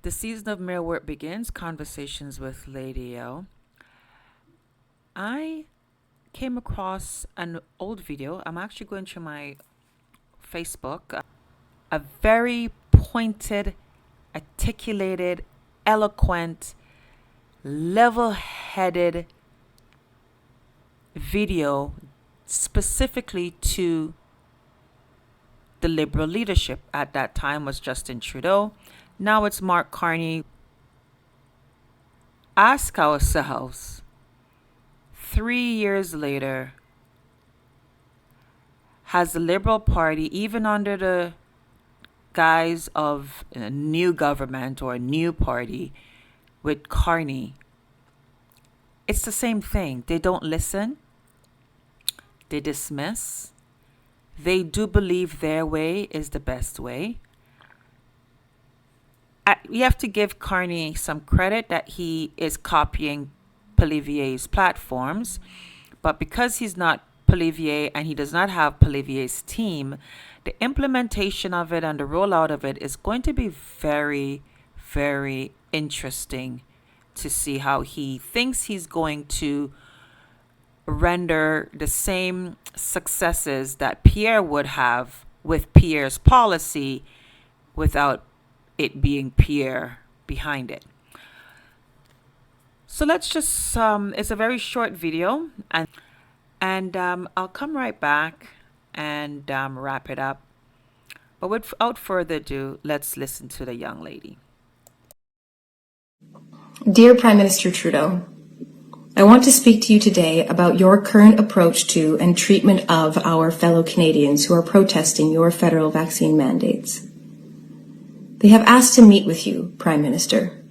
The season of Mirror Where It Begins, Conversations with Lady O. I came across an old video. I'm actually going through my Facebook. A very pointed, articulated, eloquent, level-headed video specifically to the Liberal leadership. At that time was Justin Trudeau. Now it's Mark Carney. Ask ourselves, 3 years later, has the Liberal Party, even under the guise of a new government or a new party with Carney, it's the same thing. They don't listen. They dismiss. They do believe their way is the best way. We have to give Carney some credit that he is copying Polivier's platforms, but because he's not Polivier and he does not have Polivier's team, the implementation of it and the rollout of it is going to be very, very interesting to see how he thinks he's going to render the same successes that Pierre would have with Pierre's policy without it being Pierre behind it. So let's just, it's a very short video, and I'll come right back and wrap it up. But without further ado, let's listen to the young lady. Dear Prime Minister Trudeau, I want to speak to you today about your current approach to and treatment of our fellow Canadians who are protesting your federal vaccine mandates. They have asked to meet with you, Prime Minister.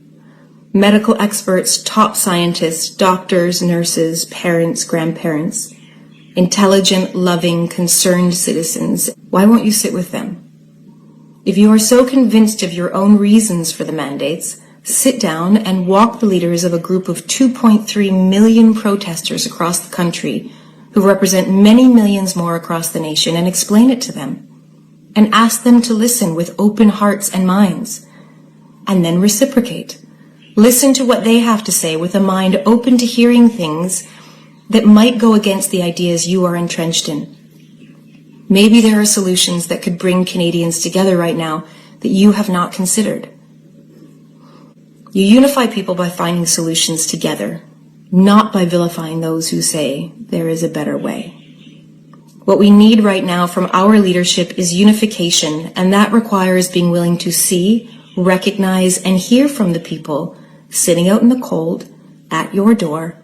Medical experts, top scientists, doctors, nurses, parents, grandparents, intelligent, loving, concerned citizens. Why won't you sit with them? If you are so convinced of your own reasons for the mandates, sit down and walk the leaders of a group of 2.3 million protesters across the country who represent many millions more across the nation and explain it to them. And ask them to listen with open hearts and minds. And then reciprocate. Listen to what they have to say with a mind open to hearing things that might go against the ideas you are entrenched in. Maybe there are solutions that could bring Canadians together right now that you have not considered. You unify people by finding solutions together, not by vilifying those who say there is a better way. What we need right now from our leadership is unification, and that requires being willing to see, recognize, and hear from the people sitting out in the cold at your door.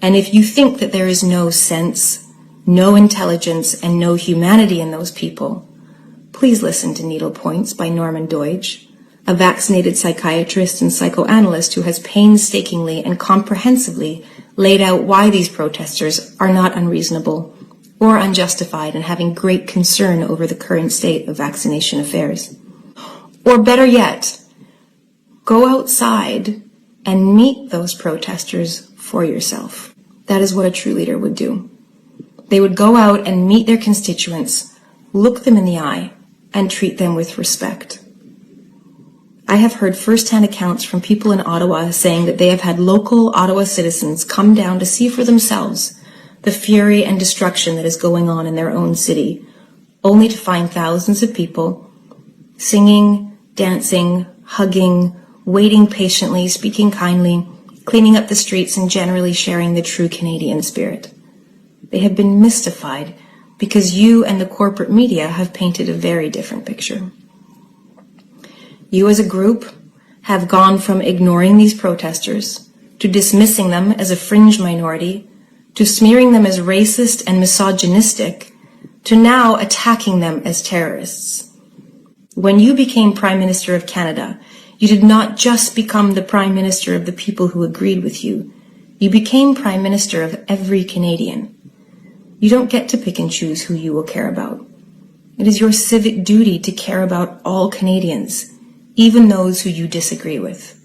And if you think that there is no sense, no intelligence, and no humanity in those people, please listen to Needle Points by Norman Doidge, a vaccinated psychiatrist and psychoanalyst who has painstakingly and comprehensively laid out why these protesters are not unreasonable or unjustified in having great concern over the current state of vaccination affairs. Or better yet, go outside and meet those protesters for yourself. That is what a true leader would do. They would go out and meet their constituents, look them in the eye, and treat them with respect. I have heard first-hand accounts from people in Ottawa saying that they have had local Ottawa citizens come down to see for themselves the fury and destruction that is going on in their own city, only to find thousands of people singing, dancing, hugging, waiting patiently, speaking kindly, cleaning up the streets, and generally sharing the true Canadian spirit. They have been mystified because you and the corporate media have painted a very different picture. You as a group have gone from ignoring these protesters to dismissing them as a fringe minority, to smearing them as racist and misogynistic, to now attacking them as terrorists. When you became Prime Minister of Canada, you did not just become the Prime Minister of the people who agreed with you. You became Prime Minister of every Canadian. You don't get to pick and choose who you will care about. It is your civic duty to care about all Canadians, even those who you disagree with.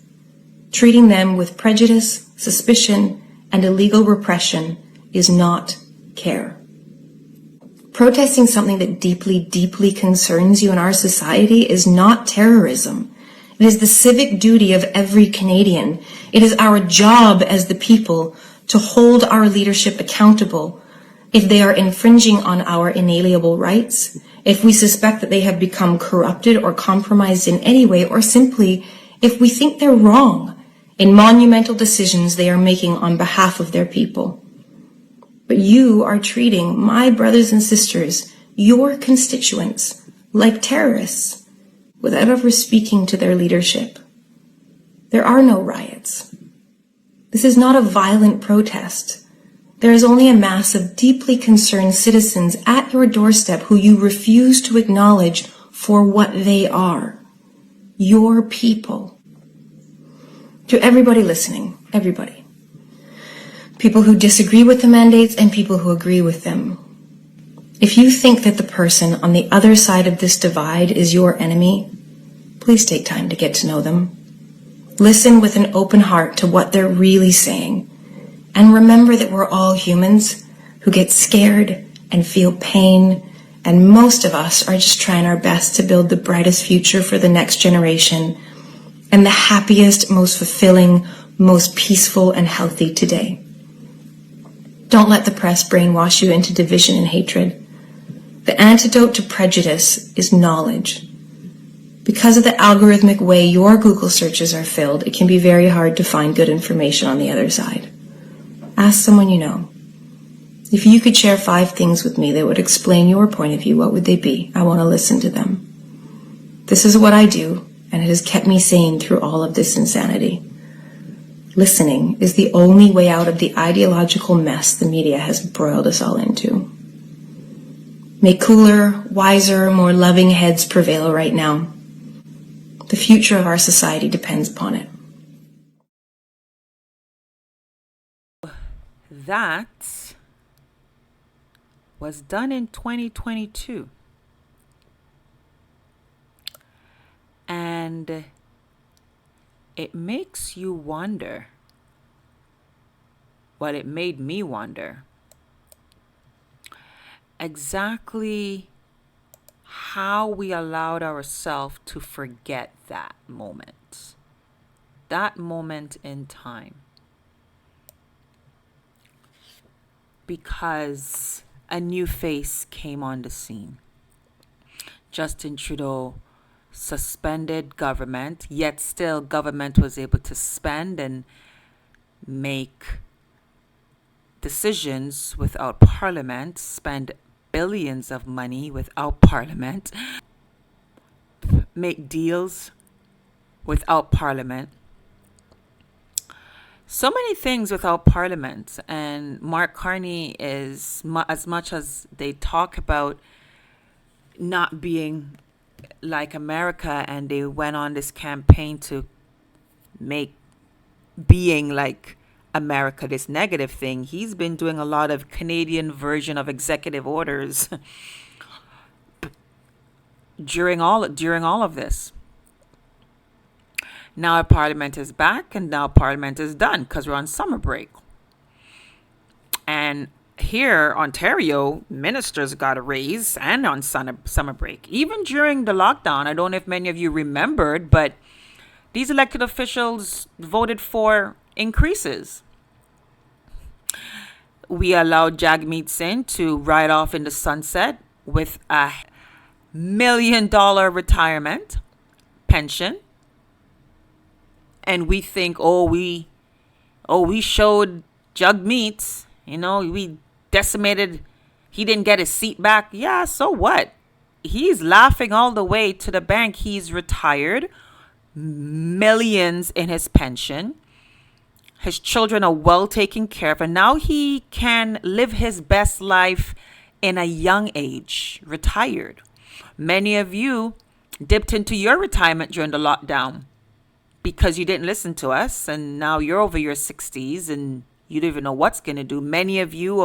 Treating them with prejudice, suspicion, and illegal repression is not care. Protesting something that deeply, deeply concerns you in our society is not terrorism. It is the civic duty of every Canadian. It is our job as the people to hold our leadership accountable if they are infringing on our inalienable rights, if we suspect that they have become corrupted or compromised in any way, or simply if we think they're wrong in monumental decisions they are making on behalf of their people. But you are treating my brothers and sisters, your constituents, like terrorists without ever speaking to their leadership. There are no riots. This is not a violent protest. There is only a mass of deeply concerned citizens at your doorstep who you refuse to acknowledge for what they are. Your people. To everybody listening, everybody. People who disagree with the mandates and people who agree with them. If you think that the person on the other side of this divide is your enemy, please take time to get to know them. Listen with an open heart to what they're really saying. And remember that we're all humans who get scared and feel pain, and most of us are just trying our best to build the brightest future for the next generation and the happiest, most fulfilling, most peaceful and healthy today. Don't let the press brainwash you into division and hatred. The antidote to prejudice is knowledge. Because of the algorithmic way your Google searches are filled, it can be very hard to find good information on the other side. Ask someone you know. If you could share 5 things with me that would explain your point of view, what would they be? I want to listen to them. This is what I do, and it has kept me sane through all of this insanity. Listening is the only way out of the ideological mess the media has broiled us all into. May cooler, wiser, more loving heads prevail right now. The future of our society depends upon it. That was done in 2022. And it makes you wonder. Well, it made me wonder exactly how we allowed ourselves to forget that moment in time. Because a new face came on the scene. Justin Trudeau suspended government, yet still government was able to spend and make decisions without parliament, spend billions of money without parliament, make deals without parliament. So many things without parliament. And Mark Carney is, as much as they talk about not being like America, and they went on this campaign to make being like America this negative thing, he's been doing a lot of Canadian version of executive orders during all of this. Now our parliament is back, and now parliament is done because we're on summer break. And here, Ontario, ministers got a raise and on summer break. Even during the lockdown, I don't know if many of you remembered, but these elected officials voted for increases. We allowed Jagmeet Singh to ride off in the sunset with a $1 million retirement pension. And we think, we showed Jagmeet, we decimated, he didn't get his seat back. Yeah, so what? He's laughing all the way to the bank. He's retired, millions in his pension. His children are well taken care of, and now he can live his best life in a young age, retired. Many of you dipped into your retirement during the lockdown because you didn't listen to us, and now you're over your 60s and you don't even know what's going to do. Many of you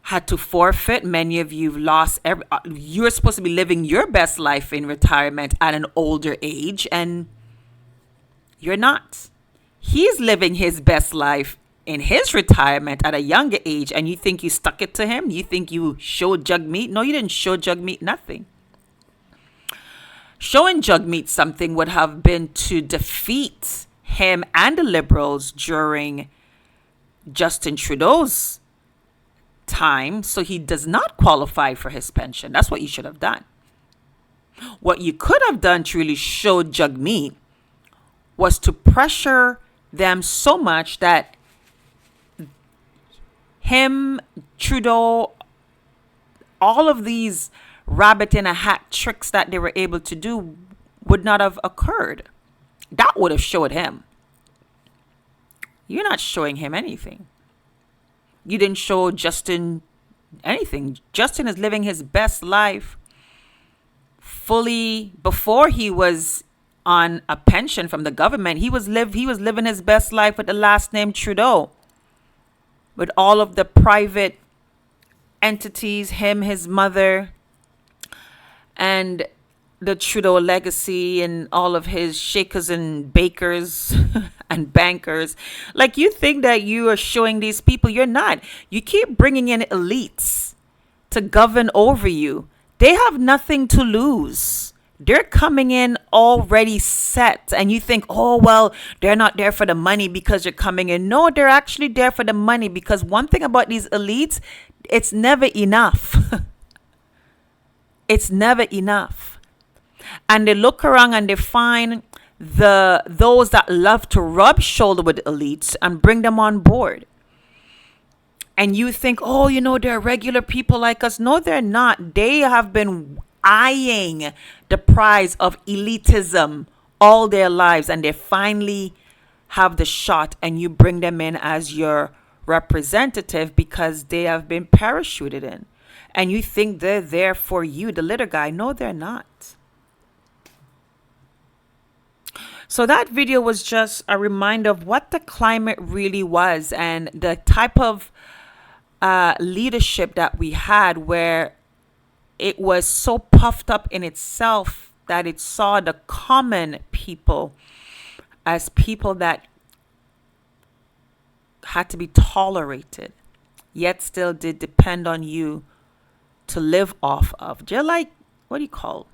had to forfeit. Many of you lost. You're supposed to be living your best life in retirement at an older age, and you're not. He's living his best life in his retirement at a younger age, and you think you stuck it to him? You think you showed Jagmeet? No, you didn't show Jagmeet nothing. Showing Jagmeet something would have been to defeat him and the Liberals during Justin Trudeau's time, so he does not qualify for his pension. That's what you should have done. What you could have done to really show Jagmeet was to pressure them so much that him, Trudeau, all of these rabbit in a hat tricks that they were able to do would not have occurred. That would have showed him. You're not showing him anything. You didn't show Justin anything. Justin is living his best life fully. Before he was on a pension from the government, he was living his best life with the last name Trudeau, with all of the private entities, him, his mother, and the Trudeau legacy, and all of his shakers and bakers and bankers. Like, you think that you are showing these people. You're not. You keep bringing in elites to govern over you. They have nothing to lose. They're coming in already set, and you think, oh, well, they're not there for the money because you're coming in. No, they're actually there for the money, because one thing about these elites, it's never enough. It's never enough. And they look around and they find those that love to rub shoulder with elites and bring them on board. And you think, oh, they're regular people like us. No, they're not. They have been eyeing the prize of elitism all their lives, and they finally have the shot, and you bring them in as your representative because they have been parachuted in. And you think they're there for you, the little guy. No, they're not. So that video was just a reminder of what the climate really was, and the type of leadership that we had, where it was so puffed up in itself that it saw the common people as people that had to be tolerated, yet still did depend on you to live off of. They're like, what do you call,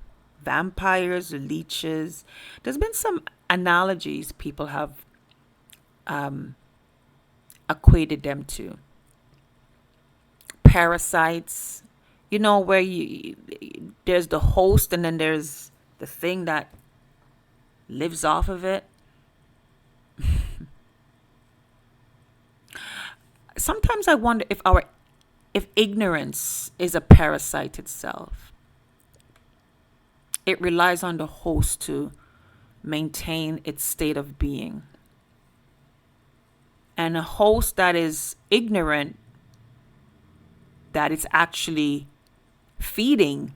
vampires or leeches? There's been some analogies people have equated them to. Parasites, where there's the host and then there's the thing that lives off of it. Sometimes I wonder if ignorance is a parasite itself. It relies on the host to maintain its state of being. And a host that is ignorant, that is actually feeding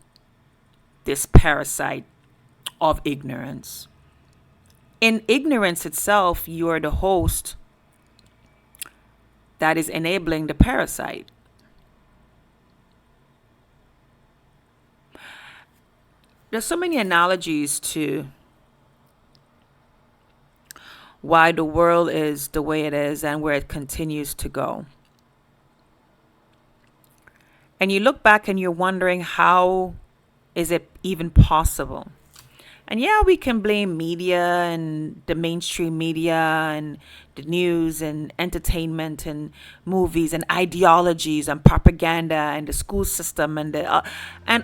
this parasite of ignorance. In ignorance itself, you are the host that is enabling the parasite. There's so many analogies to why the world is the way it is and where it continues to go. And you look back and you're wondering, how is it even possible? And yeah, we can blame media and the mainstream media and the news and entertainment and movies and ideologies and propaganda and the school system and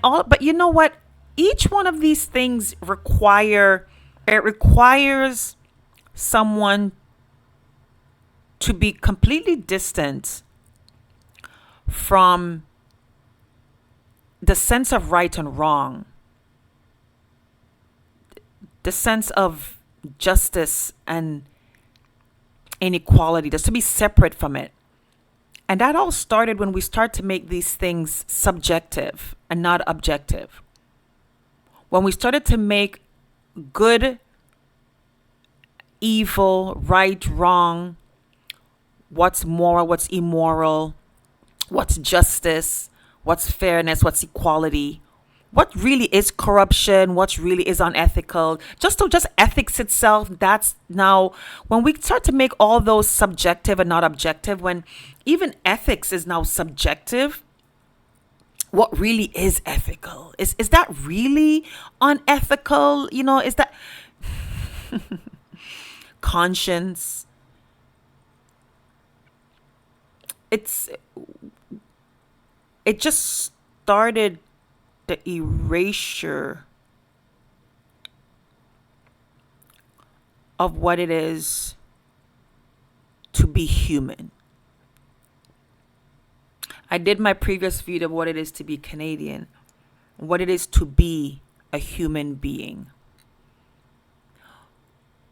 all. But you know what? Each one of these things requires someone to be completely distant from the sense of right and wrong, the sense of justice and inequality, just to be separate from it. And that all started when we start to make these things subjective and not objective. When we started to make good, evil, right, wrong, what's moral, what's immoral, what's justice, what's fairness, what's equality, what really is corruption, what really is unethical, just ethics itself. That's now, when we start to make all those subjective and not objective, when even ethics is now subjective, what really is ethical? Is that really unethical? Is that conscience? It's it just started the erasure of what it is to be human. I did my previous video of what it is to be Canadian, what it is to be a human being.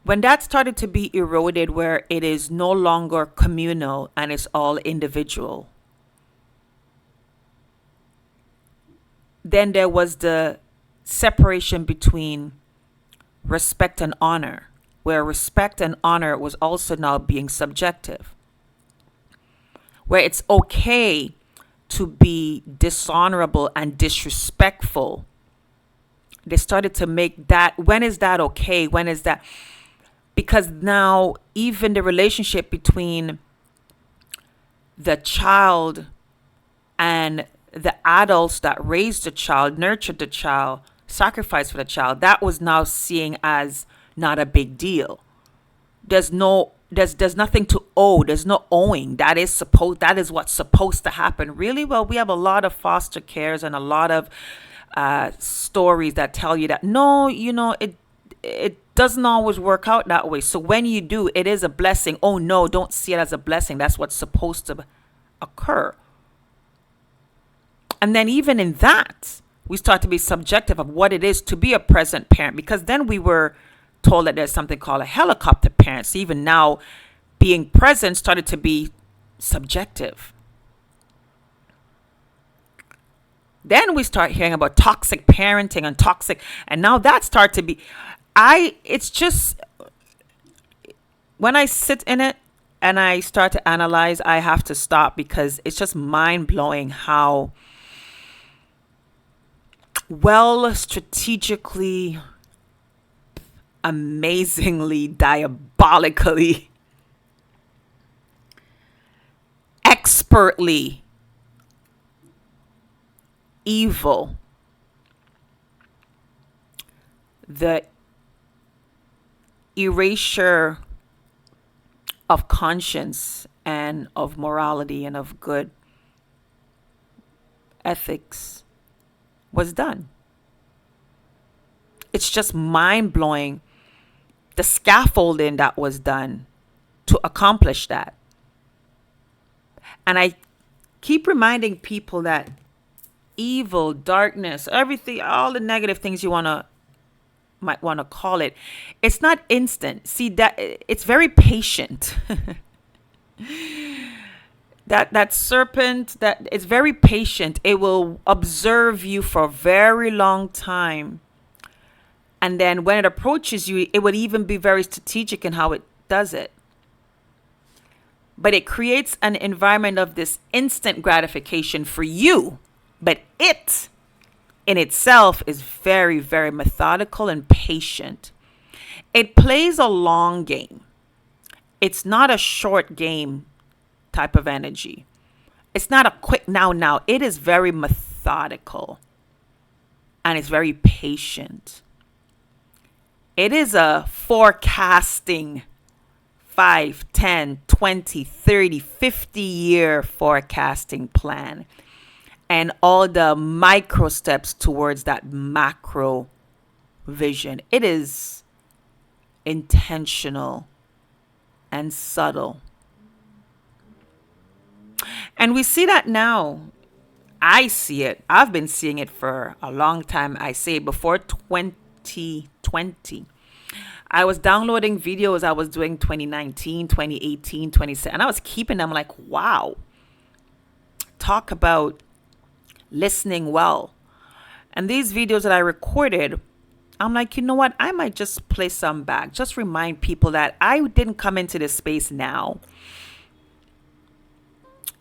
When that started to be eroded, where it is no longer communal and it's all individual, then there was the separation between respect and honor, where respect and honor was also now being subjective, where it's okay to be dishonorable and disrespectful. They started to make that, when is that okay? When is that? Because now even the relationship between the child and the adults that raised the child, nurtured the child, sacrificed for the child, that was now seen as not a big deal. There's nothing to owe. There's no owing. That is what's supposed to happen. Really? Well, we have a lot of foster cares and a lot of stories that tell you that no, it doesn't always work out that way. So when you do, it is a blessing. Oh no, don't see it as a blessing. That's what's supposed to occur. And then even in that, we start to be subjective of what it is to be a present parent, because then we were told that there's something called a helicopter parent. So even now, being present started to be subjective. Then we start hearing about toxic parenting and now that started to be, it's just, when I sit in it and I start to analyze, I have to stop, because it's just mind blowing how well strategically, amazingly, diabolically, expertly evil the erasure of conscience and of morality and of good ethics was done. It's just mind blowing the scaffolding that was done to accomplish that. And I keep reminding people that evil, darkness, everything, all the negative things you might want to call it, it's not instant. See, that it's very patient. that serpent, that it's very patient. It will observe you for a very long time. And then when it approaches you, it would even be very strategic in how it does it. But it creates an environment of this instant gratification for you. But it in itself is very, very methodical and patient. It plays a long game. It's not a short game type of energy. It's not a quick now. It is very methodical and it's very patient. It is a forecasting 5, 10, 20, 30, 50-year forecasting plan. And all the micro steps towards that macro vision. It is intentional and subtle. And we see that now. I see it. I've been seeing it for a long time. I say before 2020. I was downloading videos I was doing 2019, 2018, 2017. And I was keeping them like, wow. Talk about listening well. And these videos that I recorded, I'm like, you know what? I might just play some back. Just remind people that I didn't come into this space now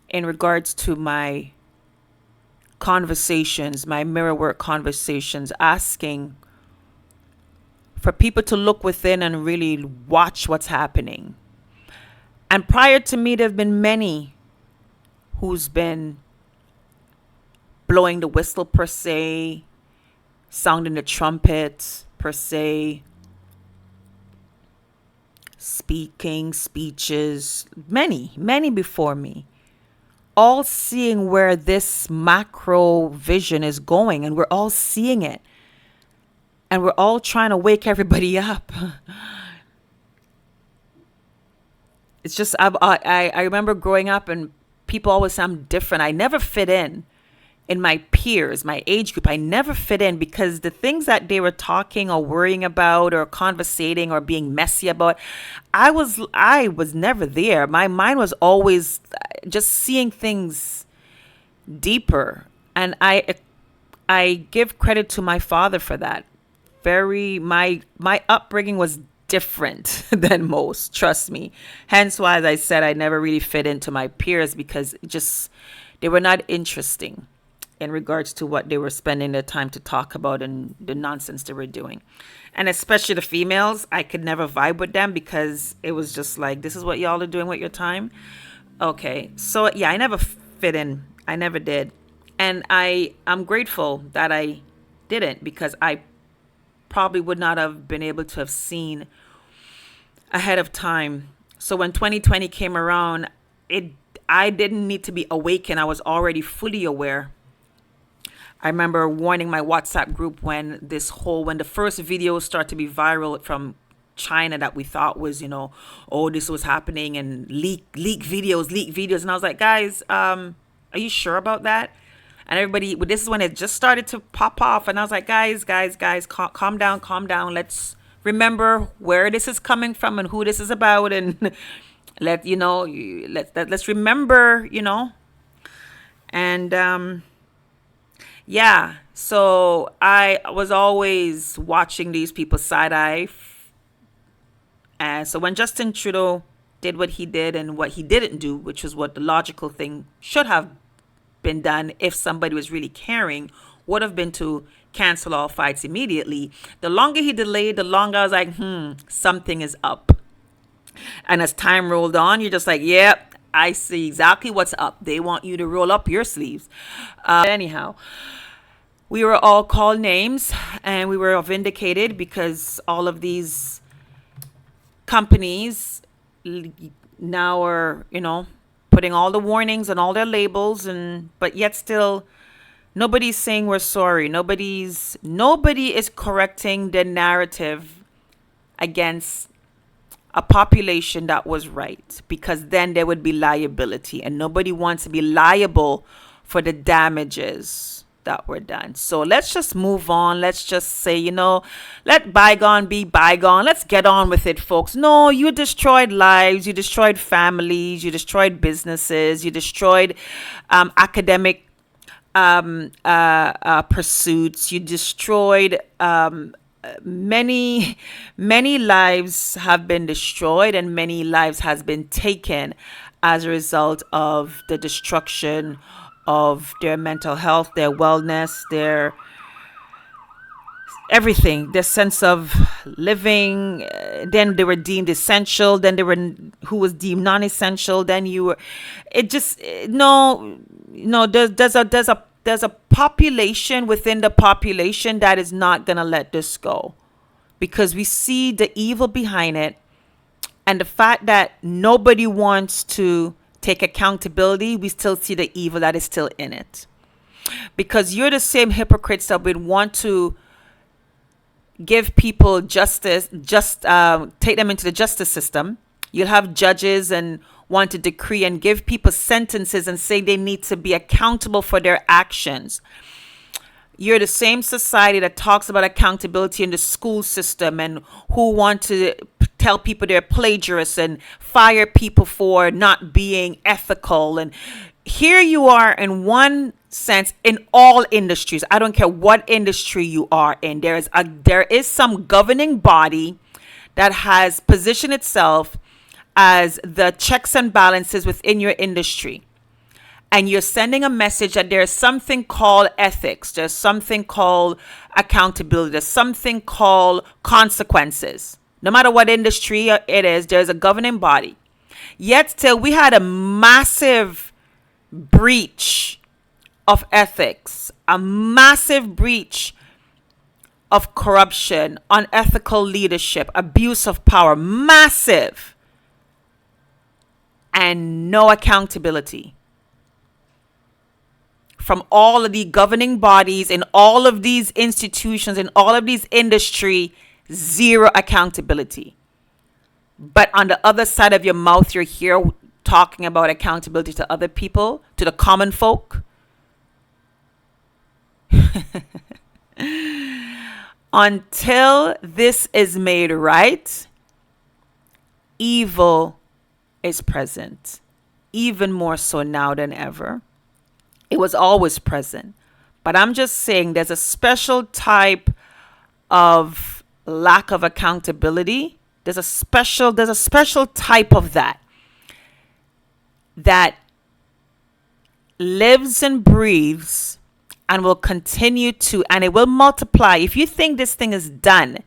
in regards to my conversations, my mirror work conversations, asking for people to look within and really watch what's happening. And prior to me, there have been many who's been blowing the whistle per se, sounding the trumpet per se, speaking speeches, many before me, all seeing where this macro vision is going, and we're all seeing it, and we're all trying to wake everybody up. It's just I remember growing up and people always say I'm different. I never fit in my peers, my age group. I never fit in because the things that they were talking or worrying about or conversating or being messy about, I was never there. My mind was always just seeing things deeper, and I give credit to my father for that. My upbringing was different than most, trust me. Hence why, as I said, I never really fit into my peers because just they were not interesting in regards to what they were spending their time to talk about and the nonsense they were doing. And especially the females, I could never vibe with them because it was just like, this is what y'all are doing with your time. Okay, so yeah, I never fit in. I never did. And I'm grateful that I didn't, because I probably would not have been able to have seen ahead of time. So when 2020 came around, I didn't need to be awakened. I was already fully aware. I remember warning my WhatsApp group when the first videos started to be viral from China that we thought was, oh, this was happening, and leak videos. And I was like, guys, are you sure about that? And everybody, this is when it just started to pop off. And I was like, guys, calm down. Let's remember where this is coming from and who this is about. And let's remember, and, yeah, so I was always watching these people side eye. And so when Justin Trudeau did what he did and what he didn't do, which was what the logical thing should have been done if somebody was really caring, would have been to cancel all fights immediately. The longer he delayed, the longer I was like, something is up. And as time rolled on, you're just like, yep, I see exactly what's up. They want you to roll up your sleeves. Anyhow, we were all called names and we were vindicated because all of these companies now are, putting all the warnings and all their labels, but yet still nobody's saying we're sorry. Nobody is correcting the narrative against a population that was right, because then there would be liability, and nobody wants to be liable for the damages that were done. So let's just move on. Let's just say, let bygone be bygone. Let's get on with it, folks. No, you destroyed lives. You destroyed families. You destroyed businesses. You destroyed academic pursuits. You destroyed many lives have been destroyed, and many lives has been taken as a result of the destruction of their mental health, their wellness, their everything, their sense of living. Then they were deemed essential, then they were who was deemed non-essential, then you were, it just no there's a population within the population that is not going to let this go, because we see the evil behind it, and the fact that nobody wants to take accountability. We still see the evil that is still in it, because you're the same hypocrites that would want to give people justice, take them into the justice system. You'll have judges and want to decree and give people sentences and say they need to be accountable for their actions. You're the same society that talks about accountability in the school system and who want to tell people they're plagiarists and fire people for not being ethical. And here you are, in one sense, in all industries. I don't care what industry you are in. There is some governing body that has positioned itself as the checks and balances within your industry. And you're sending a message that there's something called ethics, there's something called accountability, there's something called consequences. No matter what industry it is, there's a governing body. Yet still, we had a massive breach of ethics, a massive breach of corruption, unethical leadership, abuse of power, massive, and no accountability from all of the governing bodies in all of these institutions, in all of these industry, zero accountability. But on the other side of your mouth, you're here talking about accountability to other people, to the common folk. Until this is made right, evil is present, even more so now than ever. It was always present. But I'm just saying there's a special type of lack of accountability. There's a special type of that lives and breathes and will continue to, and it will multiply. If you think this thing is done,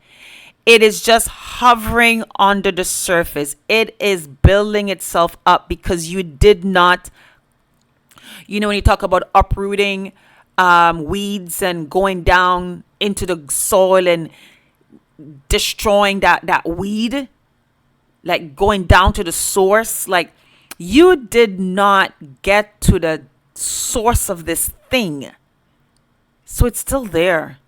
it is just hovering under the surface. It is building itself up because you did not, when you talk about uprooting weeds and going down into the soil and destroying that weed, like going down to the source, like you did not get to the source of this thing. So it's still there.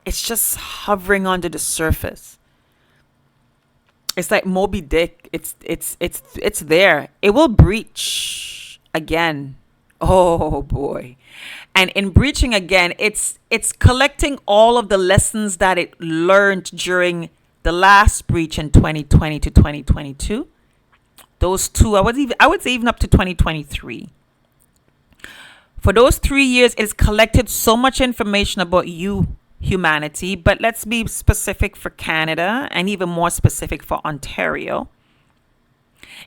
It's just hovering under the surface. It's like Moby Dick. It's there. It will breach again. Oh boy. And in breaching again, it's collecting all of the lessons that it learned during the last breach in 2020 to 2022. Those two, I would say even up to 2023. For those 3 years, it's collected so much information about you, humanity, but let's be specific for Canada and even more specific for Ontario.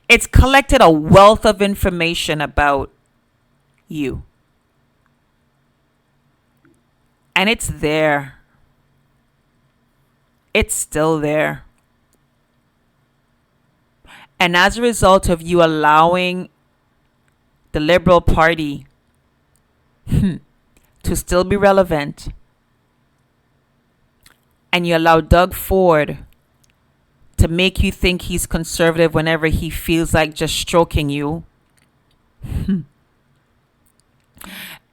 It's collected a wealth of information about you. And it's there. It's still there. And as a result of you allowing the Liberal Party to still be relevant, and you allow Doug Ford to make you think he's conservative whenever he feels like just stroking you,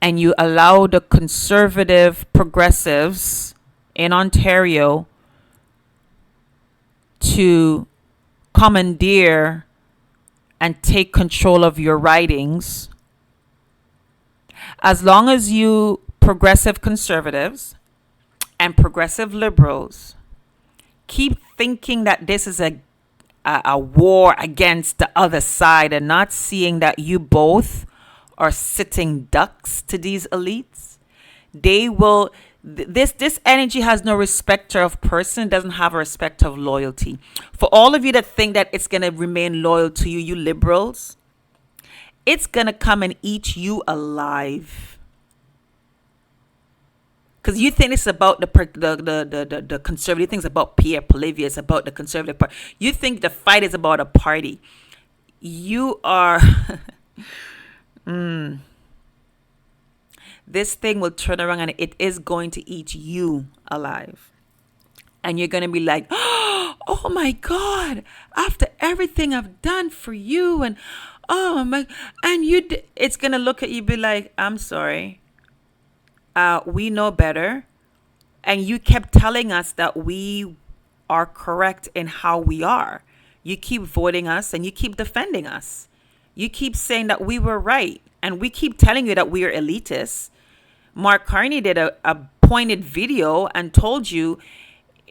and you allow the conservative progressives in Ontario to commandeer and take control of your writings, as long as you progressive conservatives and progressive liberals keep thinking that this is a war against the other side and not seeing that you both are sitting ducks to these elites, they will, this energy has no respecter of person, doesn't have a respect of loyalty. For all of you that think that it's going to remain loyal to you, you liberals, it's going to come and eat you alive. Because you think it's about the conservative things, about Pierre Poilievre, it's about the conservative party. You think the fight is about a party. You are... This thing will turn around and it is going to eat you alive. And you're going to be like, oh my God, after everything I've done for you, and oh my, and it's going to look at you be like, I'm sorry. We know better. And you kept telling us that we are correct in how we are. You keep voting us and you keep defending us. You keep saying that we were right. And we keep telling you that we are elitists. Mark Carney did a pointed video and told you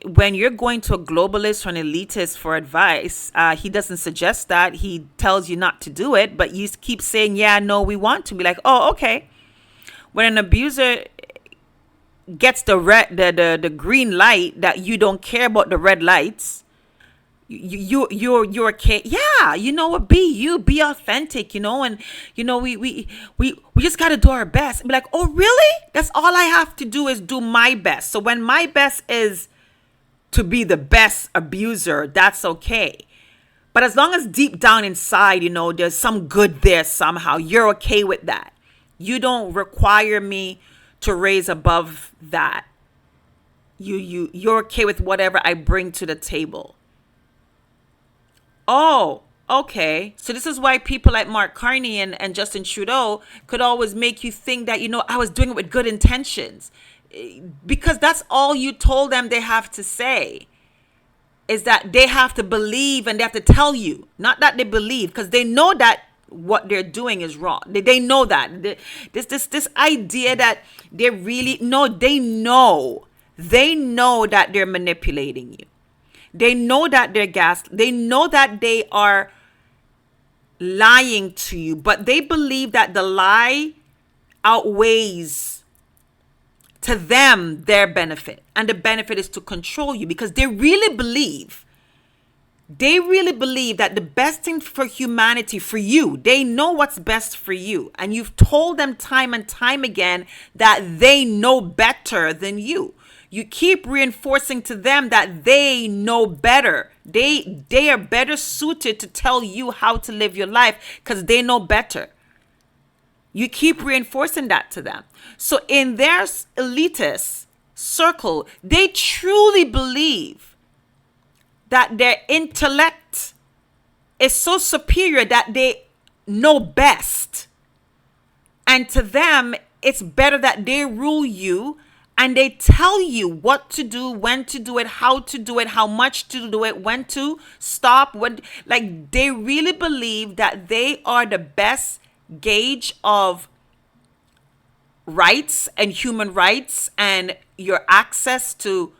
when you're going to a globalist or an elitist for advice, he doesn't suggest that. He tells you not to do it. But you keep saying, yeah, no, we want to. Be like, oh, okay. When an abuser gets the green light that you don't care about the red lights, you're okay. Yeah, you know what? Be authentic, and we just got to do our best. Be like, oh really? That's all I have to do is do my best. So when my best is to be the best abuser, that's okay. But as long as deep down inside, there's some good there somehow, you're okay with that. You don't require me to raise above that. You're okay with whatever I bring to the table. Oh, okay. So this is why people like Mark Carney and Justin Trudeau could always make you think that, I was doing it with good intentions. Because that's all you told them they have to say, is that they have to believe and they have to tell you. Not that they believe, because they know that what they're doing is wrong. They know that. This idea that they really, no, they know. They know that they're manipulating you. They know that they're they know that they are lying to you, but they believe that the lie outweighs to them their benefit. And the benefit is to control you, because they really believe that the best thing for humanity, for you, they know what's best for you. And you've told them time and time again that they know better than you. You keep reinforcing to them that they know better. They are better suited to tell you how to live your life because they know better. You keep reinforcing that to them. So in their elitist circle, they truly believe that their intellect is so superior that they know best. And to them, it's better that they rule you and they tell you what to do, when to do it, how much to do it, when to stop. Like they really believe that they are the best gauge of rights and human rights and your access to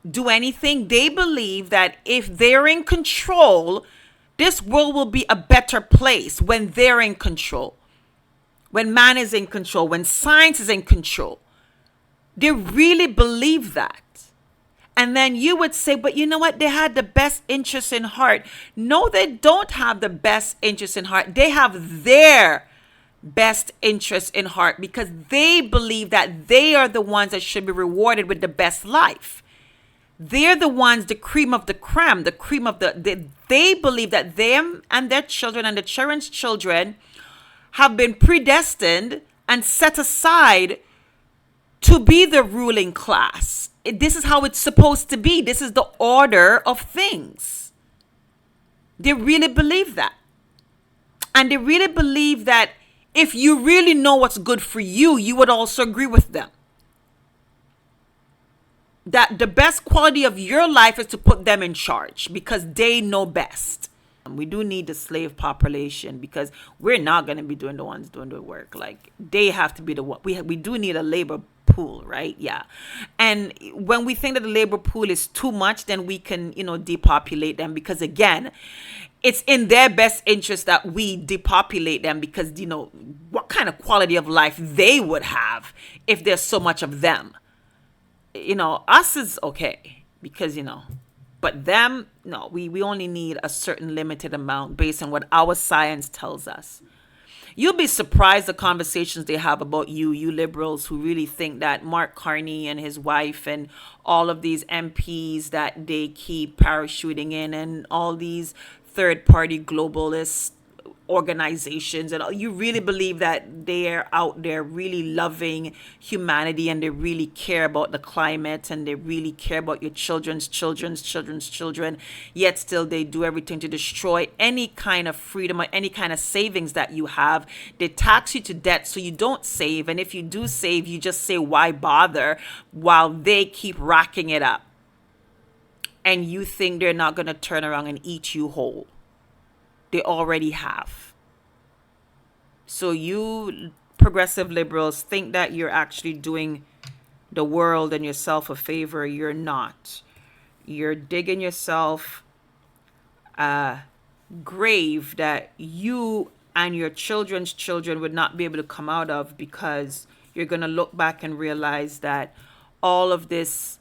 do anything. They believe that if they're in control, this world will be a better place when they're in control, when man is in control, when science is in control. They really believe that. And then you would say, but you know what? They had the best interest in heart. No, they don't have the best interest in heart. They have their best interest in heart because they believe that they are the ones that should be rewarded with the best life. They're the ones, the cream of the creme, the cream of they believe that them and their children and the children's children have been predestined and set aside to be the ruling class. This is how it's supposed to be. This is the order of things. They really believe that. And they really believe that if you really know what's good for you, you would also agree with them. That the best quality of your life is to put them in charge because they know best. We do need the slave population because we're not going to be doing the ones doing the work. Like they have to be the one. We do need a labor pool, right? Yeah. And when we think that the labor pool is too much, then we can, depopulate them because again, it's in their best interest that we depopulate them because, what kind of quality of life they would have if there's so much of them. Us is okay because, but them, no, we only need a certain limited amount based on what our science tells us. You'll be surprised the conversations they have about you liberals who really think that Mark Carney and his wife and all of these MPs that they keep parachuting in and all these third-party globalist organizations and all, you really believe that they're out there really loving humanity and they really care about the climate and they really care about your children's children, yet still they do everything to destroy any kind of freedom or any kind of savings that you have. They tax you to debt so you don't save, and if you do save, you just say why bother, while they keep racking it up and you think they're not going to turn around and eat you whole. They already have. So you progressive liberals think that you're actually doing the world and yourself a favor. You're not. You're digging yourself a grave that you and your children's children would not be able to come out of, because you're going to look back and realize that all of this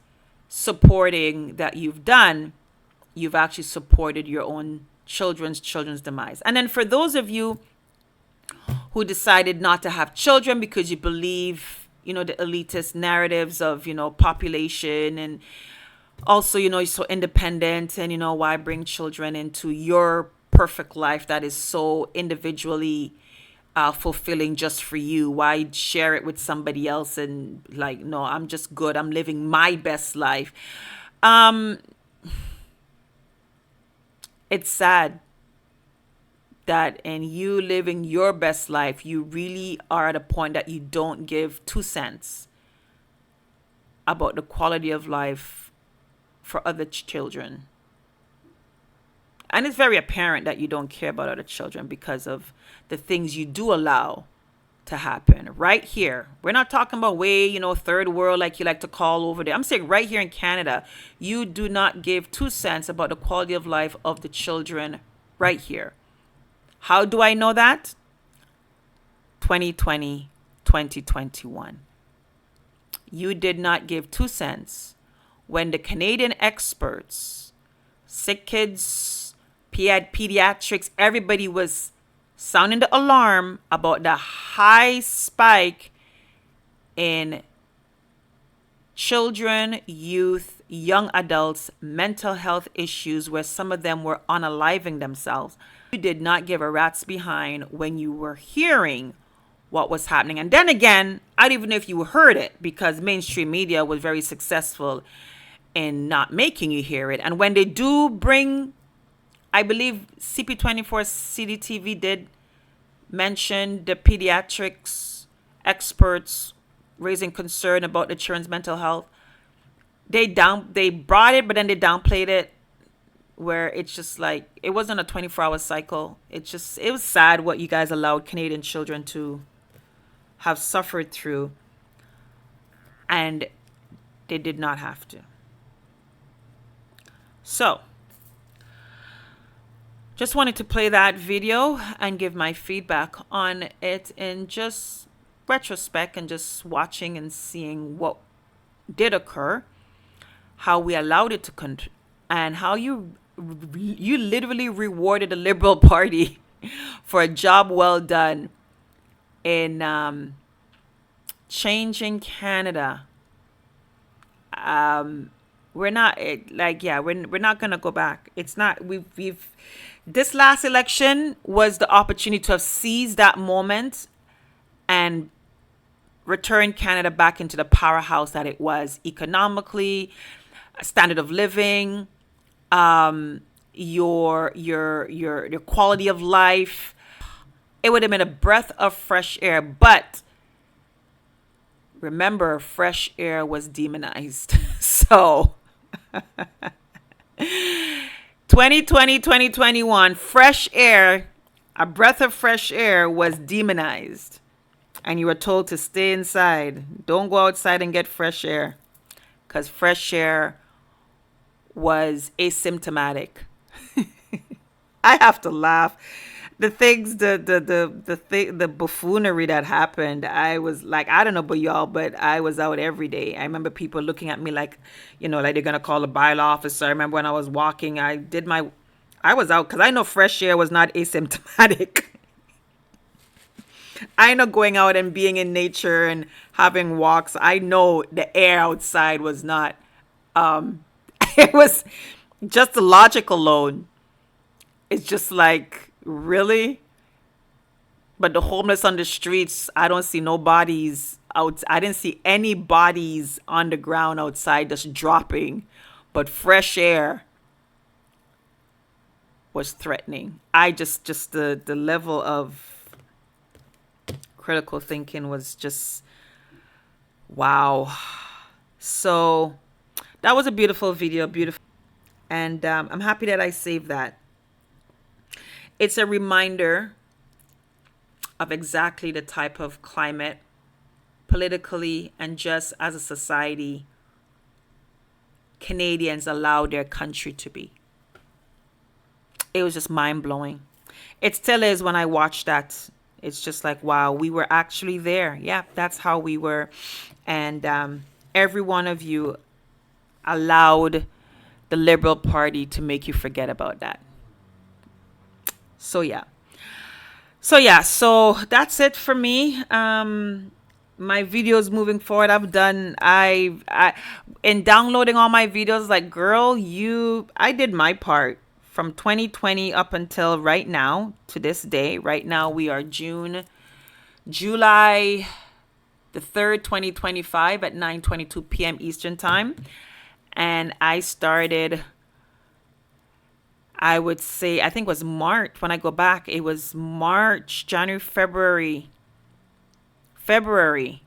supporting that you've done, you've actually supported your own children's demise. And then for those of you who decided not to have children because you believe, the elitist narratives of, population, and also, you're so independent and, why bring children into your perfect life that is so individually fulfilling just for you? Why share it with somebody else? And like, no, I'm just good. I'm living my best life. Um, it's sad that in you living your best life, you really are at a point that you don't give 2 cents about the quality of life for other children. And it's very apparent that you don't care about other children because of the things you do allow to happen right here. We're not talking about way, third world like you like to call over there. I'm saying right here in Canada, you do not give 2 cents about the quality of life of the children right here. How do I know that? 2020, 2021. You did not give 2 cents when the Canadian experts, sick kids, pediatrics, everybody was sounding the alarm about the high spike in children, youth, young adults, mental health issues, where some of them were unaliving themselves. You did not give a rat's behind when you were hearing what was happening. And then again, I don't even know if you heard it, because mainstream media was very successful in not making you hear it. And when they do bring, I believe CP24 CDTV did mention the pediatrics experts raising concern about the children's mental health. They brought it, but then they downplayed it, where it's just like it wasn't a 24-hour cycle. It was sad what you guys allowed Canadian children to have suffered through, and they did not have to. So just wanted to play that video and give my feedback on it in just retrospect, and just watching and seeing what did occur, how we allowed it to and how you literally rewarded the Liberal Party for a job well done in changing Canada. We're not we're not gonna go back. It's not we've this last election was the opportunity to have seized that moment and return Canada back into the powerhouse that it was economically, standard of living, your quality of life. It would have been a breath of fresh air, but remember, fresh air was demonized. So 2020, 2021, fresh air, a breath of fresh air was demonized. And you were told to stay inside. Don't go outside and get fresh air, because fresh air was asymptomatic. I have to laugh. The things, the buffoonery that happened. I was like, I don't know about y'all, but I was out every day. I remember people looking at me like, like they're gonna call a bylaw officer. I remember when I was walking, I was out because I know fresh air was not asymptomatic. I know going out and being in nature and having walks, I know the air outside was not, it was just the logic alone. It's just like, really? But the homeless on the streets, I don't see no bodies out. I didn't see any bodies on the ground outside just dropping. But fresh air was threatening. The level of critical thinking was just, wow. So that was a beautiful video, beautiful. And I'm happy that I saved that. It's a reminder of exactly the type of climate, politically and just as a society, Canadians allow their country to be. It was just mind-blowing. It still is when I watch that. It's just like, wow, we were actually there. Yeah, that's how we were. And every one of you allowed the Liberal Party to make you forget about that. So yeah. So that's it for me. My videos moving forward, in downloading all my videos, like, girl, I did my part from 2020 up until right now, to this day. Right now, we are July the 3rd, 2025 at 9:22 p.m. Eastern Time. And I started, I would say, I think it was March. When I go back, it was March, January, February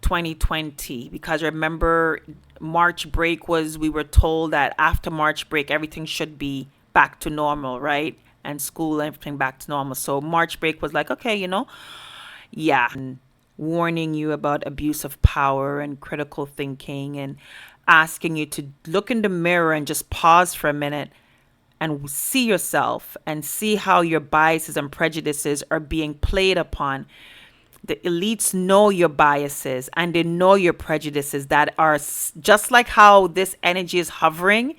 2020. Because remember, March break was, we were told that after March break, everything should be back to normal, right? And school, everything back to normal. So March break was like, okay, yeah. And warning you about abuse of power and critical thinking, and asking you to look in the mirror and just pause for a minute and see yourself and see how your biases and prejudices are being played upon. The elites know your biases and they know your prejudices that are just like how this energy is hovering.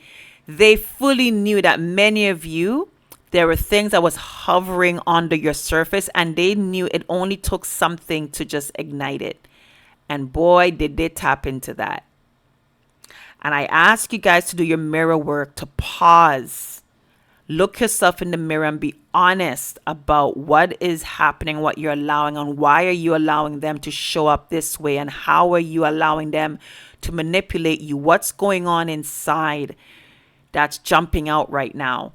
They fully knew that many of you, there were things that was hovering under your surface, and they knew it only took something to just ignite it. And boy, did they tap into that. And I ask you guys to do your mirror work, to pause, look yourself in the mirror and be honest about what is happening, what you're allowing, and why are you allowing them to show up this way, and how are you allowing them to manipulate you? What's going on inside that's jumping out right now?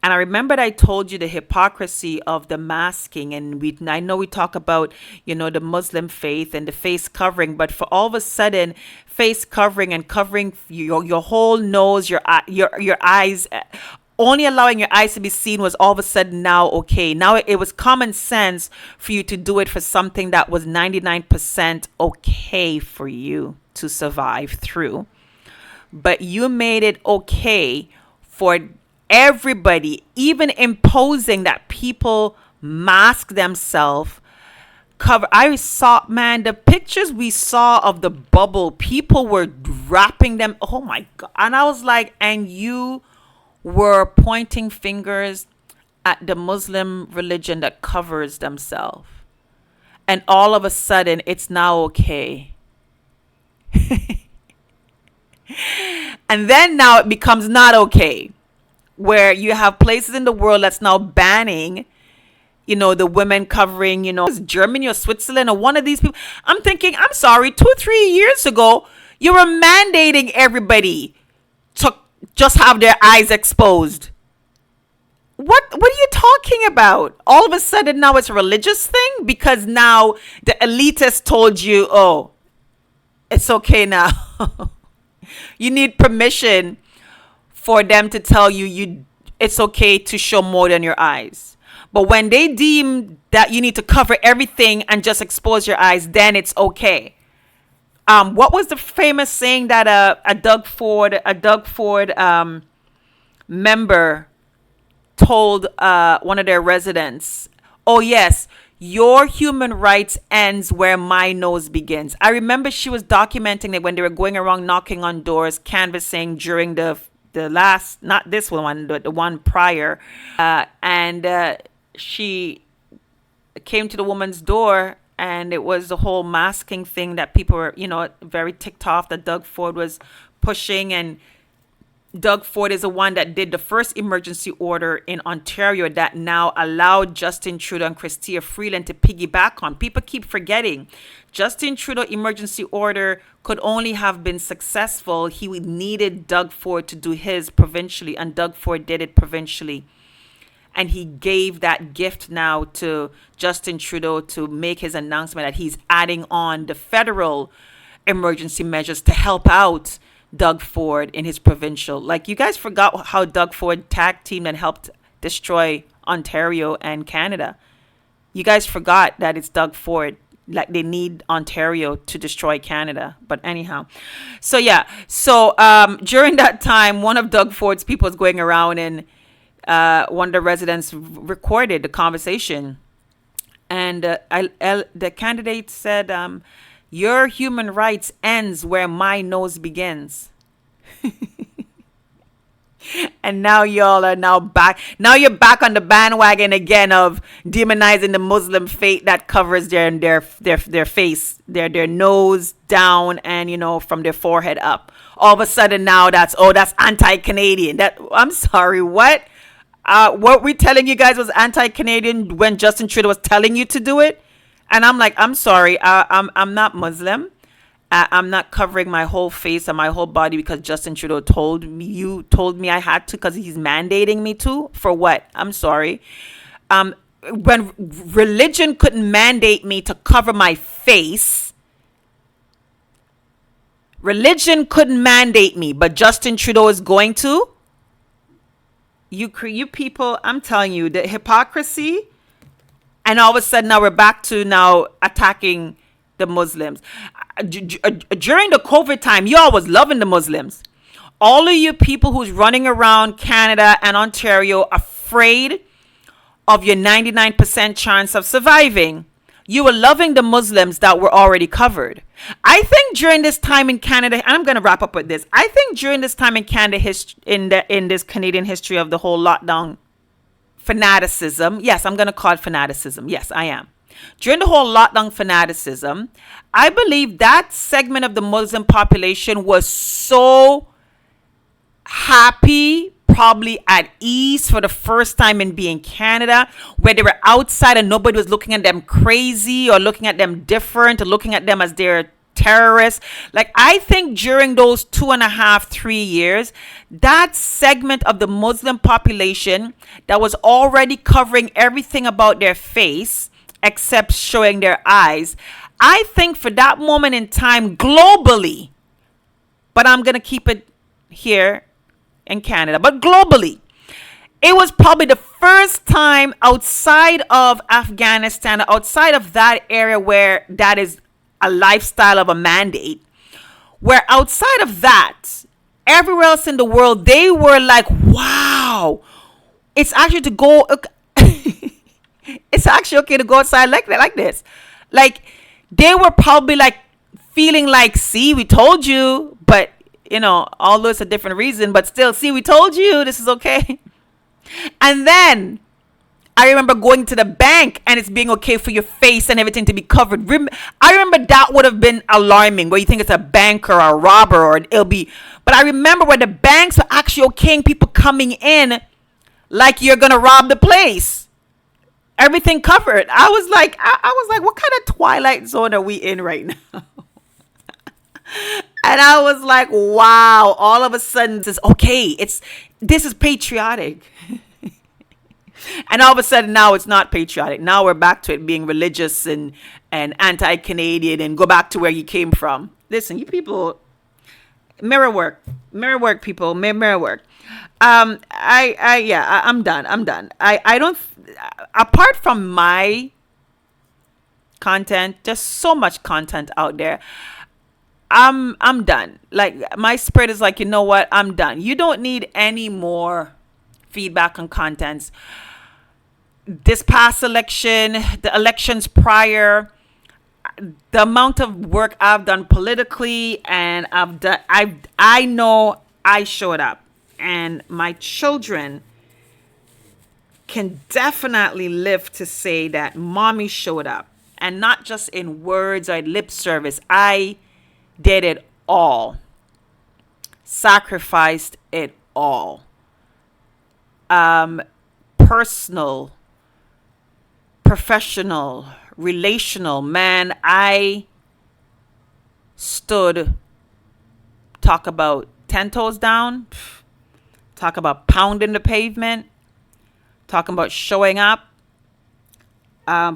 And I remember I told you the hypocrisy of the masking, and I know we talk about, the Muslim faith and the face covering, but for all of a sudden, face covering and covering your whole nose, your eyes, only allowing your eyes to be seen was all of a sudden now okay. Now it was common sense for you to do it for something that was 99% okay for you to survive through. But you made it okay for everybody, even imposing that people mask themselves, cover. I saw, man, the pictures we saw of the bubble, people were wrapping them. Oh my God. And I was like, and you were pointing fingers at the Muslim religion that covers themselves. And all of a sudden, it's now okay. And then now it becomes not okay, where you have places in the world that's now banning, the women covering, Germany or Switzerland or one of these people. I'm thinking, I'm sorry, 2-3 years ago, you were mandating everybody to just have their eyes exposed. What are you talking about? All of a sudden now it's a religious thing because now the elitists told you, oh, it's okay now. You need permission for them to tell you it's okay to show more than your eyes. But when they deem that you need to cover everything and just expose your eyes, then it's okay. What was the famous saying that a Doug Ford member told one of their residents? Oh yes, your human rights ends where my nose begins. I remember she was documenting it when they were going around knocking on doors, canvassing during the last, not this one, but the one prior, and she came to the woman's door, and it was the whole masking thing that people were, very ticked off that Doug Ford was pushing. And Doug Ford is the one that did the first emergency order in Ontario that now allowed Justin Trudeau and Chrystia Freeland to piggyback on. People keep forgetting Justin Trudeau emergency order could only have been successful. He needed Doug Ford to do his provincially, and Doug Ford did it provincially. And he gave that gift now to Justin Trudeau to make his announcement that he's adding on the federal emergency measures to help out Doug Ford in his provincial. Like, you guys forgot how Doug Ford tag teamed and helped destroy Ontario and Canada. You guys forgot that it's Doug Ford. Like, they need Ontario to destroy Canada. But anyhow, so yeah. So during that time, one of Doug Ford's people was going around, and one of the residents recorded the conversation. And the candidate said, your human rights ends where my nose begins. And now y'all are now back. Now you're back on the bandwagon again of demonizing the Muslim faith that covers their face, their nose down, and from their forehead up. All of a sudden now that's anti-Canadian. I'm sorry, what? What we telling you guys was anti-Canadian when Justin Trudeau was telling you to do it. And I'm like, I'm sorry, I'm not Muslim. I'm not covering my whole face and my whole body because Justin Trudeau told me I had to because he's mandating me to. For what? I'm sorry. When religion couldn't mandate me to cover my face, religion couldn't mandate me, but Justin Trudeau is going to. You people, I'm telling you, the hypocrisy. And all of a sudden now we're back to now attacking the Muslims. During the COVID time, y'all was loving the Muslims. All of you people who's running around Canada and Ontario afraid of your 99% chance of surviving, you were loving the Muslims that were already covered. I think during this time in Canada, and I'm going to wrap up with this. I think during this time in Canada, in this Canadian history of the whole lockdown fanaticism, yes, I'm going to call it fanaticism. Yes, I am. During the whole lockdown fanaticism, I believe that segment of the Muslim population was so happy, probably at ease for the first time in being Canada, where they were outside and nobody was looking at them crazy or looking at them different or looking at them as they're terrorists. Like, I think during those 2.5, 3 years, that segment of the Muslim population that was already covering everything about their face except showing their eyes, I think for that moment in time globally, but I'm going to keep it here in Canada, but globally, it was probably the first time outside of Afghanistan, outside of that area where that is a lifestyle of a mandate, where outside of that, everywhere else in the world, they were like, wow, it's actually to go, it's actually okay to go outside like that, like this. Like, they were probably like feeling like, see, we told you, but although it's a different reason, but still, see, we told you this is okay. And then I remember going to the bank and it's being okay for your face and everything to be covered. I remember that would have been alarming, where you think it's a banker or a robber or it'll be. But I remember when the banks were actually okaying people coming in like you're going to rob the place. Everything covered. I was like, what kind of twilight zone are we in right now? And I was like, wow, all of a sudden this is okay. This is patriotic. And all of a sudden now it's not patriotic. Now we're back to it being religious and anti-Canadian and go back to where you came from. Listen, you people, mirror work, people, mirror work. I'm done. I don't, apart from my content, there's so much content out there. I'm done. Like, my spirit is like, you know what? I'm done. You don't need any more feedback on contents. This past election, the elections prior, the amount of work I've done politically, and I know I showed up, and my children can definitely live to say that mommy showed up, and not just in words or lip service. I did it all, sacrificed it all. Personal, professional, relational, man, I stood, talk about 10 toes down, talk about pounding the pavement, talking about showing up,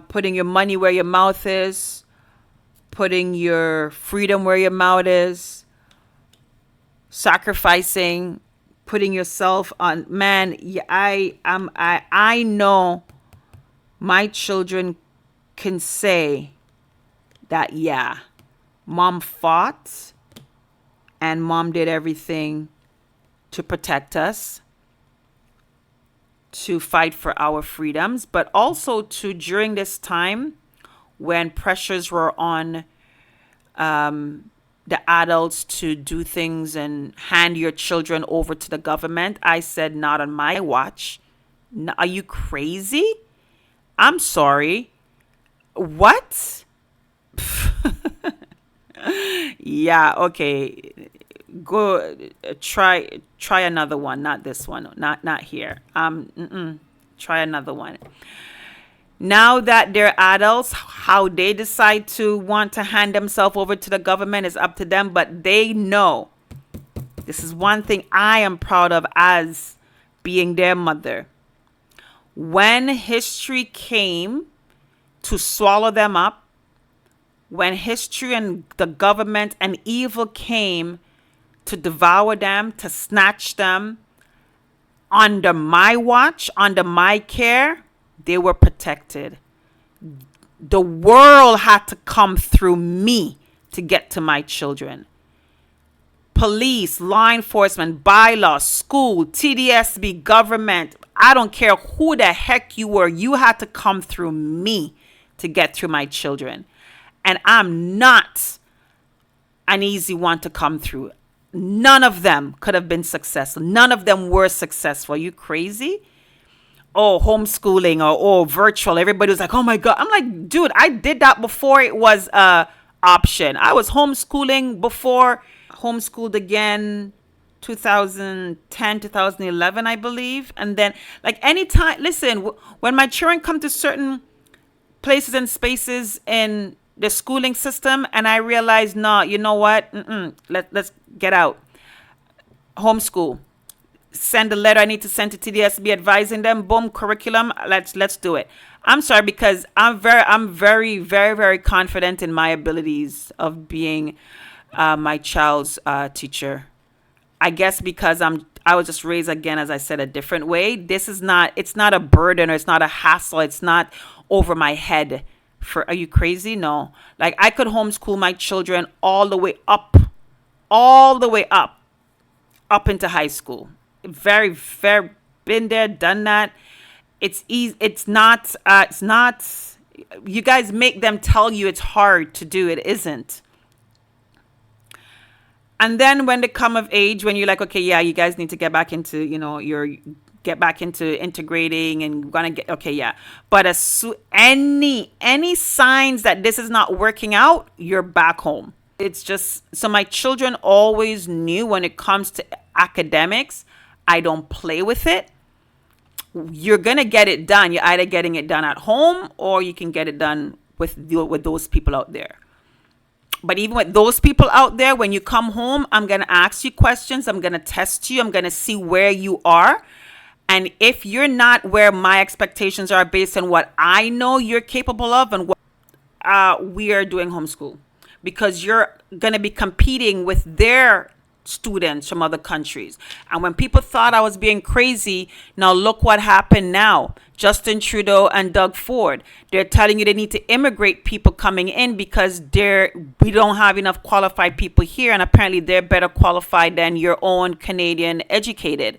putting your money where your mouth is, putting your freedom where your mouth is, sacrificing, putting yourself on. Man, I know my children can say that, yeah, mom fought and mom did everything to protect us, to fight for our freedoms, but also to, during this time when pressures were on the adults to do things and hand your children over to the government, I said, not on my watch. No, are you crazy? I'm sorry. What? Yeah, okay. go try another one, not this one, not here. Try another one. Now that they're adults, how they decide to want to hand themselves over to the government is up to them, but they know. This is one thing I am proud of as being their mother. When history came to swallow them up, when history and the government and evil came to devour them, to snatch them, under my watch, under my care, they were protected. The world had to come through me to get to my children. Police, law enforcement, bylaws, school, TDSB, government. I don't care who the heck you were. You had to come through me to get through my children. And I'm not an easy one to come through. None of them could have been successful. None of them were successful. Are you crazy? Oh, homeschooling or virtual. Everybody was like, oh my God. I'm like, dude, I did that before it was a option. I was homeschooling before, homeschooled again 2010, 2011, I believe. And then like anytime, listen, when my children come to certain places and spaces in the schooling system and I realize, no, you know what? Let's get out. Homeschool. Send a letter I need to send to TDSB advising them. Boom, curriculum. Let's do it. I'm sorry because I'm very, very, very confident in my abilities of being my child's teacher. I guess because I was just raised again, as I said, a different way. It's not a burden or it's not a hassle. It's not over my head. Are you crazy? No. Like I could homeschool my children all the way up into high school. Very, very been there, done that. It's easy. It's not, you guys make them tell you it's hard to do. It isn't. And then when they come of age, when you're like, okay, yeah, you guys need to get back into, get back into integrating and gonna get, okay, yeah. But any signs that this is not working out, you're back home. It's just, so my children always knew when it comes to academics, I don't play with it. You're going to get it done. You're either getting it done at home or you can get it done with those people out there. But even with those people out there, when you come home, I'm going to ask you questions. I'm going to test you. I'm going to see where you are. And if you're not where my expectations are based on what I know you're capable of and what we are doing homeschool. Because you're going to be competing with their students from other countries. And when people thought I was being crazy, now look what happened now. Justin Trudeau and Doug Ford, they're telling you they need to immigrate people coming in because we don't have enough qualified people here, and apparently they're better qualified than your own Canadian educated.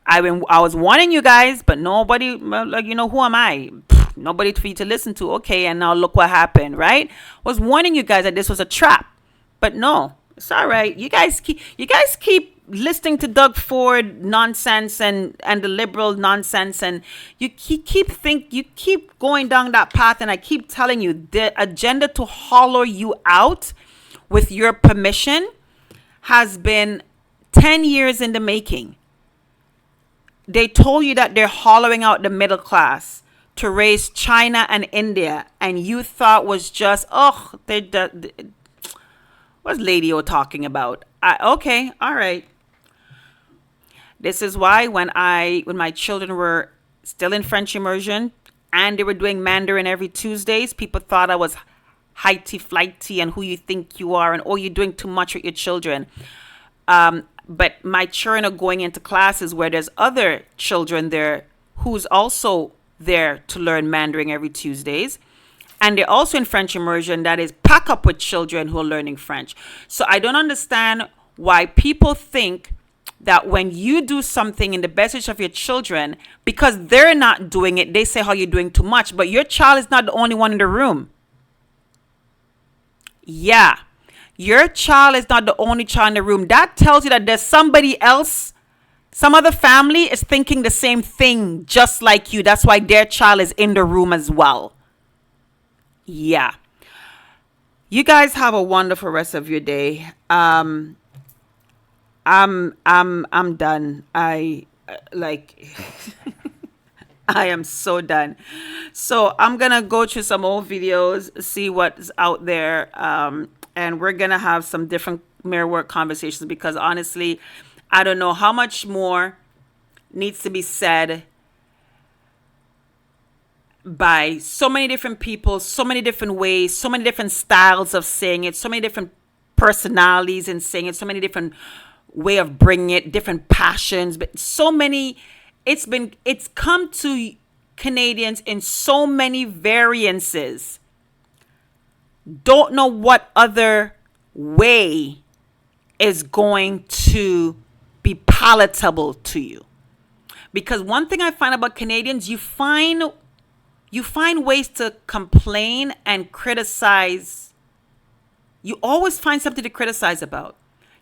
I was warning you guys, but nobody, like, who am I? Nobody for you to listen to. Okay, and now look what happened, right? I was warning you guys that this was a trap, but no. It's all right. You guys keep listening to Doug Ford nonsense and the liberal nonsense, and you keep going down that path. And I keep telling you, the agenda to hollow you out with your permission has been 10 years in the making. They told you that they're hollowing out the middle class to raise China and India, and you thought was just what's Lady O talking about? Okay, all right. This is why when my children were still in French immersion and they were doing Mandarin every Tuesdays, people thought I was highty flighty and who you think you are and you're doing too much with your children. But my children are going into classes where there's other children there who's also there to learn Mandarin every Tuesdays. And they're also in French immersion that is pack up with children who are learning French. So I don't understand why people think that when you do something in the best interest of your children, because they're not doing it, they say how you're doing too much. But your child is not the only one in the room. Yeah. Your child is not the only child in the room. That tells you that there's somebody else, some other family is thinking the same thing just like you. That's why their child is in the room as well. Yeah. You guys have a wonderful rest of your day. I'm done. Like I am so done. So I'm gonna go through some old videos, see what's out there, and we're gonna have some different mirror work conversations because honestly, I don't know how much more needs to be said by so many different people, so many different ways, so many different styles of saying it, so many different personalities in saying it, so many different way of bringing it, different passions, but so many. It's come to Canadians in so many variances. Don't know what other way is going to be palatable to you. Because one thing I find about Canadians, you find ways to complain and criticize. You always find something to criticize about.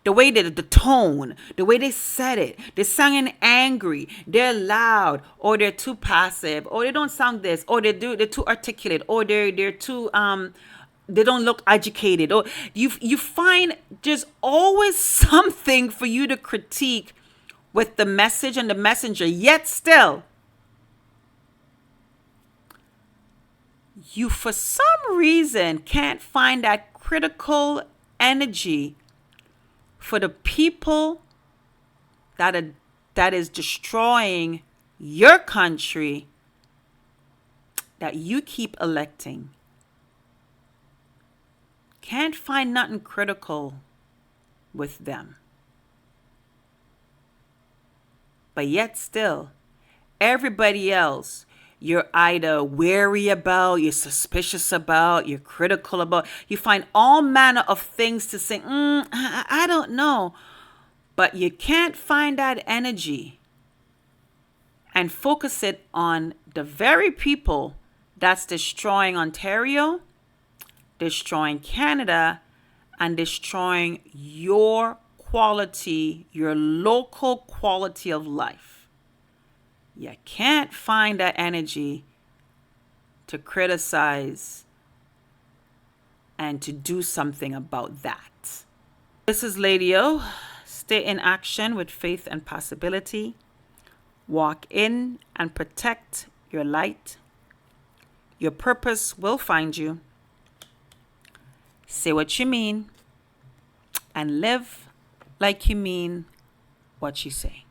The way the tone, the way they said it, they sounding angry, they're loud, or they're too passive, or they don't sound this, or they're too articulate, or they're too they don't look educated, or you find there's always something for you to critique with the message and the messenger, yet still you for some reason can't find that critical energy for the people that is destroying your country that you keep electing. Can't find nothing critical with them. But yet still, everybody else, you're either wary about, you're suspicious about, you're critical about. You find all manner of things to say, I don't know. But you can't find that energy and focus it on the very people that's destroying Ontario, destroying Canada, and destroying your quality, your local quality of life. You can't find that energy to criticize and to do something about that. This is Lady O. Stay in action with faith and possibility. Walk in and protect your light. Your purpose will find you. Say what you mean and live like you mean what you say.